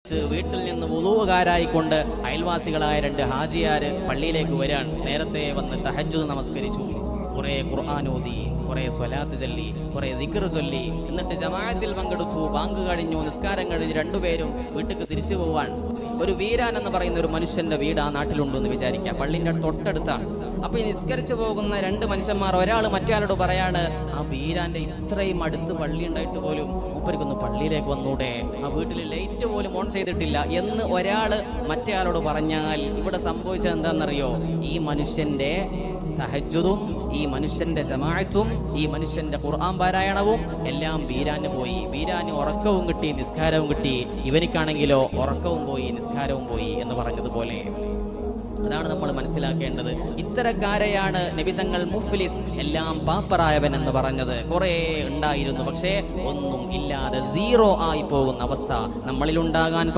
നിസ്കരിച്ച് വീട്ടിൽ നിന്ന് വുളൂകാരായിക്കൊണ്ട് അയൽവാസികളായ 2 ഹാജിയാര് പള്ളിയിലേക്ക് വരാൻ നേരത്തെ വന്ന് തഹജ്ജുദ് നമസ്കരിച്ചു. കുറെ ഖുർആൻ ഓതി, കുറെ സ്വലാത്ത് ചൊല്ലി, കുറെ ദിക്ർ ചൊല്ലി, എന്നിട്ട് ജമാഅത്തിൽ പങ്കെടുത്തു. ബാങ്ക് കഴിഞ്ഞു, നിസ്കാരം കഴിഞ്ഞ് 2 പേരും വീട്ടിലേക്ക് തിരിച്ചു പോവാൻ. ഒരു വീരാൻ എന്ന് പറയുന്ന ഒരു മനുഷ്യന്റെ വീട് ആ നാട്ടിലുണ്ടെന്ന് വിചാരിക്കാം, പള്ളിന്റെ തൊട്ടടുത്താണ്. അപ്പൊ ഈ നിസ്കരിച്ചു പോകുന്ന 2 മനുഷ്യന്മാർ ഒരാൾ മറ്റേയാളോട് പറയാണ്, ആ വീരാന്റെ ഇത്രയും അടുത്ത് പള്ളി ഉണ്ടായിട്ട് പോലും മൂപ്പർക്കൊന്ന് പള്ളിയിലേക്ക് വന്നൂടെ, ആ വീട്ടിൽ ലൈറ്റ് പോലും ഓൺ ചെയ്തിട്ടില്ല എന്ന് ഒരാള് മറ്റേയാളോട് പറഞ്ഞാൽ ഇവിടെ സംഭവിച്ചത് എന്താണെന്നറിയോ? ഈ മനുഷ്യന്റെ തഹജ്ജുദും ഈ മനുഷ്യന്റെ ജമാഅത്തും ഈ മനുഷ്യന്റെ ഖുർആൻ പാരായണവും എല്ലാം വീരാന് പോയി. വീരാന് ഉറക്കവും കിട്ടി, നിസ്കാരവും കിട്ടി. ഇവനിക്കാണെങ്കിലോ ഉറക്കവും പോയി, നിസ്കാരവും പോയി എന്ന് പറഞ്ഞതുപോലെ. അതാണ് നമ്മൾ മനസ്സിലാക്കേണ്ടത്. ഇത്തരക്കാരെയാണ് നബിതങ്ങൾ മുഫ്ലിസ്, എല്ലാം പാപ്പറായവൻ എന്ന് പറഞ്ഞത്. കുറെ ഉണ്ടായിരുന്നു, പക്ഷേ ഒന്നും ഇല്ലാതെ 0 ആയി പോകുന്ന അവസ്ഥ നമ്മളിൽ ഉണ്ടാകാൻ